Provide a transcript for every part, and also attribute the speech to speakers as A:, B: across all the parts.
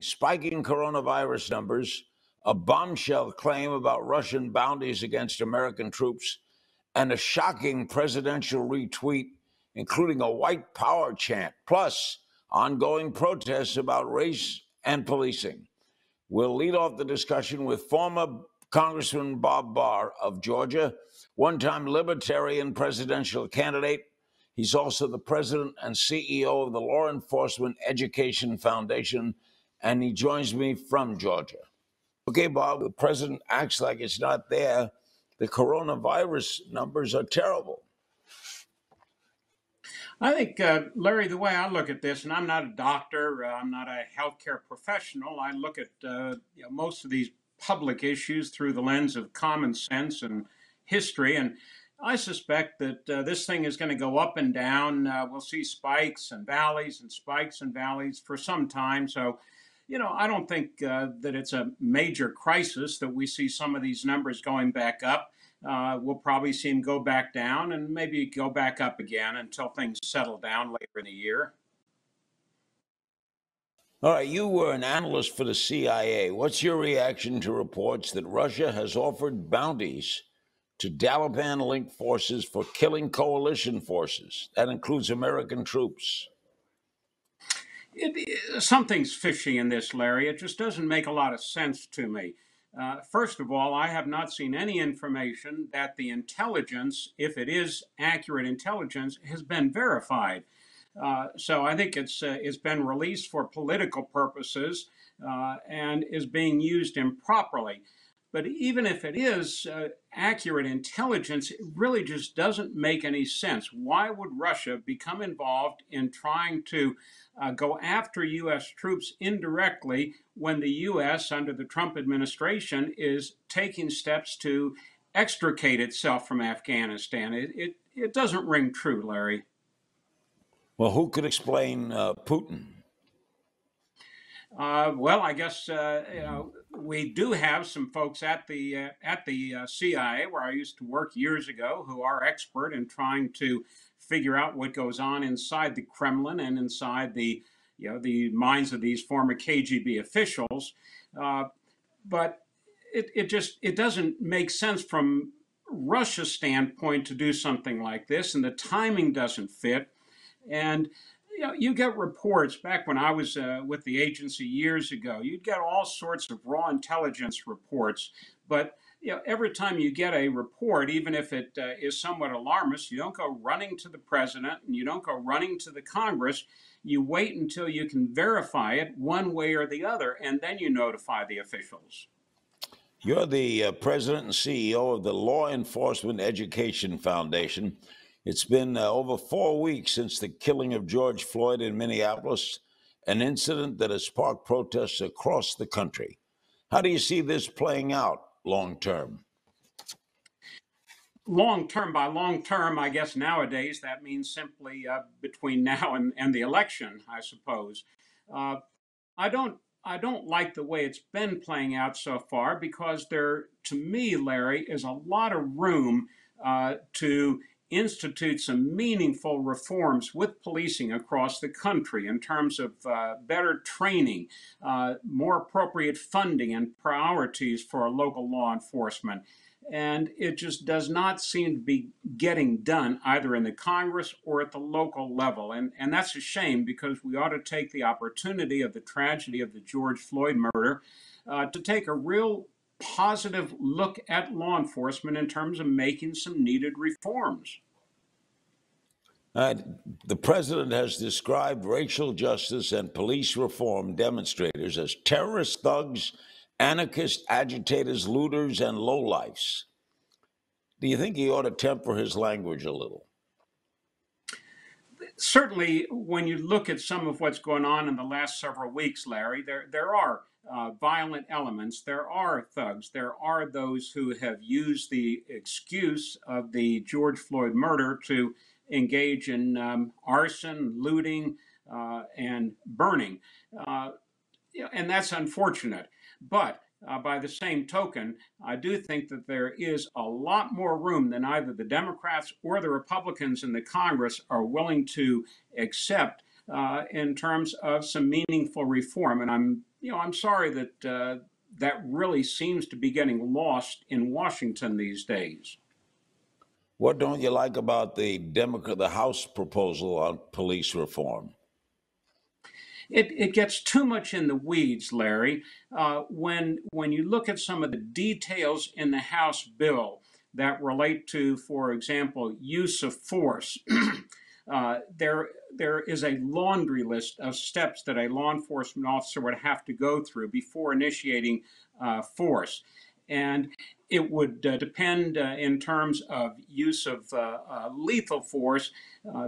A: spiking coronavirus numbers, a bombshell claim about Russian bounties against American troops, and a shocking presidential retweet, including a white power chant, plus ongoing protests about race and policing. We'll lead off the discussion with former Congressman Bob Barr of Georgia, one-time Libertarian presidential candidate. He's also the president and CEO of the Law Enforcement Education Foundation, and he joins me from Georgia. Okay, Bob, the president acts like it's not there. The coronavirus numbers are terrible.
B: I think, Larry, the way I look at this, and I'm not a doctor, I'm not a healthcare professional. I look at most of these public issues through the lens of common sense and history. And I suspect that this thing is going to go up and down. We'll see spikes and valleys for some time. So, I don't think that it's a major crisis that we see some of these numbers going back up. We'll probably see him go back down and maybe go back up again until things settle down later in the year.
A: All right, you were an analyst for the CIA. What's your reaction to reports that Russia has offered bounties to Taliban-linked forces for killing coalition forces? That includes American troops.
B: Something's fishy in this, Larry. It just doesn't make a lot of sense to me. First of all, I have not seen any information that the intelligence, if it is accurate intelligence, has been verified. So I think it's been released for political purposes and is being used improperly. But even if it is accurate intelligence, it really just doesn't make any sense. Why would Russia become involved in trying to go after U.S. troops indirectly when the U.S., under the Trump administration, is taking steps to extricate itself from Afghanistan? It doesn't ring true, Larry.
A: Well, who could explain Putin?
B: Well, I guess we do have some folks at the CIA, where I used to work years ago, who are expert in trying to figure out what goes on inside the Kremlin and inside the minds of these former KGB officials. But it doesn't make sense from Russia's standpoint to do something like this, and the timing doesn't fit. And you get reports back when I was with the agency years ago. You'd get all sorts of raw intelligence reports, but every time you get a report, even if it is somewhat alarmist, you don't go running to the president and you don't go running to the Congress. You wait until you can verify it one way or the other, and then you notify the officials.
A: You're the president and CEO of the Law Enforcement Education Foundation. It's been over 4 weeks since the killing of George Floyd in Minneapolis, an incident that has sparked protests across the country. How do you see this playing out long term?
B: Long term, by long term, I guess nowadays that means simply between now and the election, I suppose. I don't like the way it's been playing out so far, because there, to me, Larry, is a lot of room to institute some meaningful reforms with policing across the country in terms of better training, more appropriate funding and priorities for local law enforcement. And it just does not seem to be getting done either in the Congress or at the local level. And that's a shame, because we ought to take the opportunity of the tragedy of the George Floyd murder to take a real positive look at law enforcement in terms of making some needed reforms.
A: The president has described racial justice and police reform demonstrators as terrorist thugs, anarchist agitators, looters, and lowlifes. Do you think he ought to temper his language a little?
B: Certainly, when you look at some of what's going on in the last several weeks, Larry, there are violent elements. There are thugs. There are those who have used the excuse of the George Floyd murder to engage in arson, looting, and burning. And that's unfortunate. But by the same token, I do think that there is a lot more room than either the Democrats or the Republicans in the Congress are willing to accept in terms of some meaningful reform. And I'm I'm sorry that that really seems to be getting lost in Washington these days.
A: What don't you like about the House proposal on police reform?
B: It gets too much in the weeds, Larry. When you look at some of the details in the House bill that relate to, for example, use of force, there is a laundry list of steps that a law enforcement officer would have to go through before initiating force. And it would depend in terms of use of lethal force.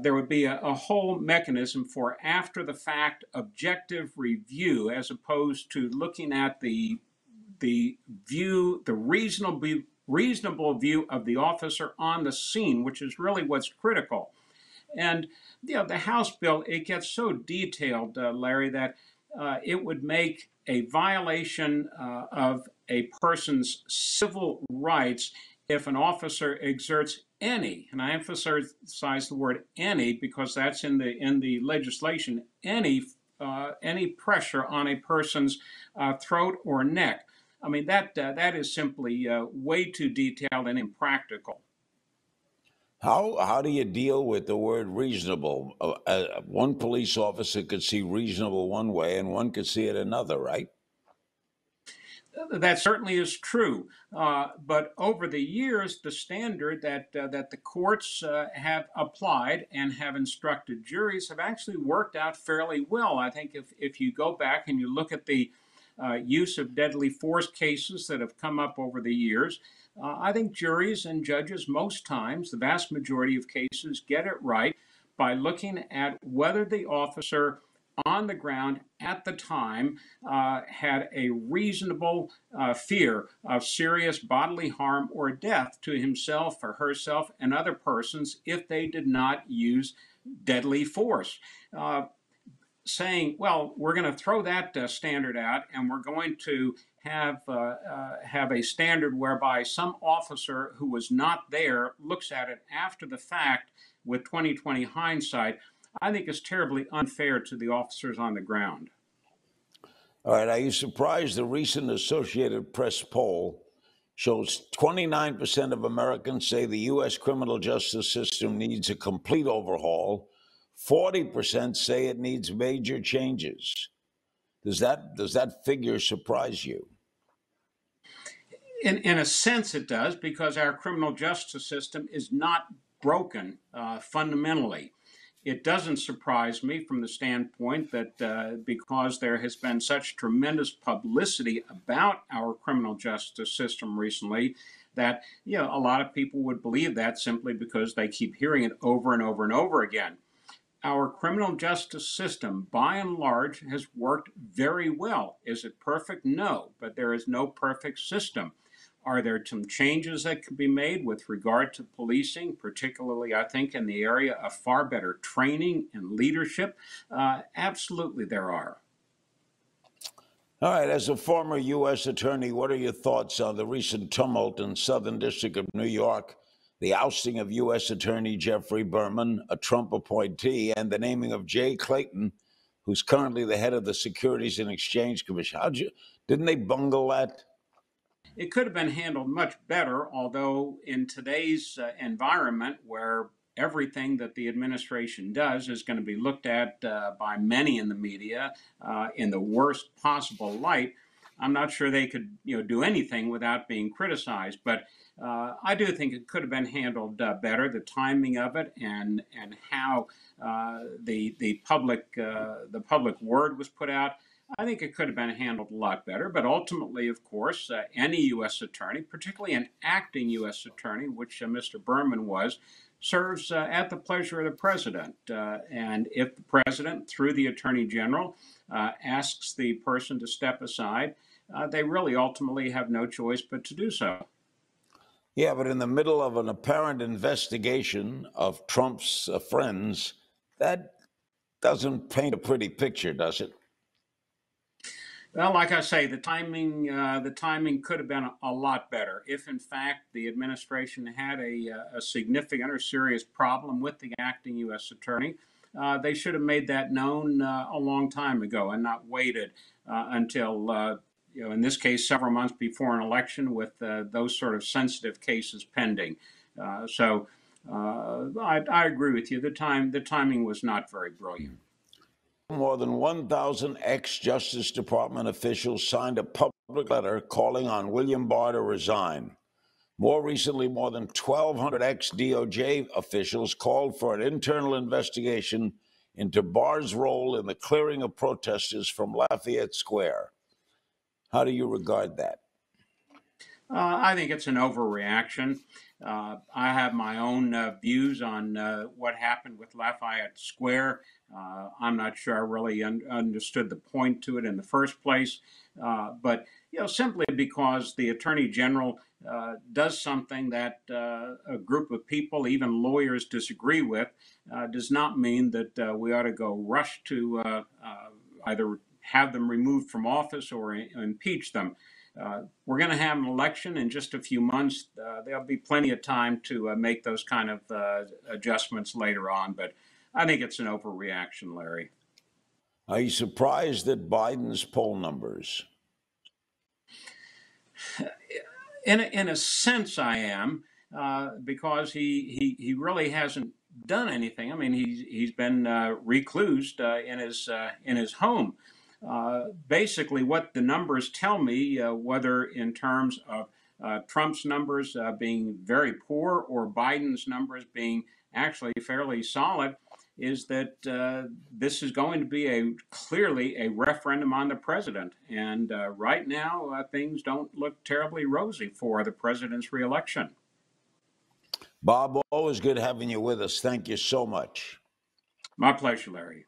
B: There would be a whole mechanism for after the fact objective review, as opposed to looking at the view, the reasonable view of the officer on the scene, which is really what's critical. And the House bill, it gets so detailed, Larry, that it would make a violation of a person's civil rights if an officer exerts any, and I emphasize the word any because that's in the legislation, any pressure on a person's throat or neck. I mean that is simply way too detailed and impractical.
A: How do you deal with the word reasonable? One police officer could see reasonable one way, and one could see it another, right?
B: That certainly is true, but over the years, the standard that the courts have applied and have instructed juries have actually worked out fairly well. I think if you go back and you look at the use of deadly force cases that have come up over the years, I think juries and judges, most times, the vast majority of cases, get it right by looking at whether the officer on the ground at the time had a reasonable fear of serious bodily harm or death to himself or herself and other persons if they did not use deadly force. Saying, well, we're going to throw that standard out, and we're going to have a standard whereby some officer who was not there looks at it after the fact with 2020 hindsight, I think is terribly unfair to the officers on the ground.
A: All right. Are you surprised the recent Associated Press poll shows 29% of Americans say the U.S. criminal justice system needs a complete overhaul? 40% say it needs major changes. Does that figure surprise you?
B: In a sense, it does, because our criminal justice system is not broken fundamentally. It doesn't surprise me from the standpoint that because there has been such tremendous publicity about our criminal justice system recently, that a lot of people would believe that simply because they keep hearing it over and over and over again. Our criminal justice system, by and large, has worked very well. Is it perfect? No, but there is no perfect system. Are there some changes that could be made with regard to policing, particularly, I think, in the area of far better training and leadership? Absolutely, there are.
A: All right. As a former U.S. attorney, what are your thoughts on the recent tumult in Southern District of New York, the ousting of U.S. Attorney Jeffrey Berman, a Trump appointee, and the naming of Jay Clayton, who's currently the head of the Securities and Exchange Commission? Didn't they bungle that?
B: It could have been handled much better, although in today's environment where everything that the administration does is going to be looked at by many in the media in the worst possible light, I'm not sure they could do anything without being criticized. But I do think it could have been handled better, the timing of it and how the public word was put out. I think it could have been handled a lot better, but ultimately, of course, any U.S. attorney, particularly an acting U.S. attorney, which Mr. Berman was, serves at the pleasure of the president. And if the president, through the attorney general, asks the person to step aside, they really ultimately have no choice but to do so.
A: Yeah, but in the middle of an apparent investigation of Trump's friends, that doesn't paint a pretty picture, does it?
B: Well, like I say, the timing could have been a lot better if, in fact, the administration had a significant or serious problem with the acting U.S. attorney. they should have made that known a long time ago and not waited until, in this case, several months before an election with those sort of sensitive cases pending. I agree with you. The timing was not very brilliant.
A: More than 1,000 ex-Justice Department officials signed a public letter calling on William Barr to resign. More recently, more than 1,200 ex-DOJ officials called for an internal investigation into Barr's role in the clearing of protesters from Lafayette Square. How do you regard that?
B: I think it's an overreaction. I have my own views on what happened with Lafayette Square. I'm not sure I really understood the point to it in the first place. But simply because the Attorney General does something that a group of people, even lawyers, disagree with, does not mean that we ought to go rush to either have them removed from office or impeach them. We're going to have an election in just a few months. There'll be plenty of time to make those kind of adjustments later on. But I think it's an overreaction, Larry.
A: Are you surprised at Biden's poll numbers?
B: In a sense, I am, because he really hasn't done anything. I mean, he's been reclused in his home. Basically, what the numbers tell me, whether in terms of Trump's numbers being very poor or Biden's numbers being actually fairly solid, is that this is going to be clearly a referendum on the president. And right now, things don't look terribly rosy for the president's reelection.
A: Bob, always good having you with us. Thank you so much.
B: My pleasure, Larry.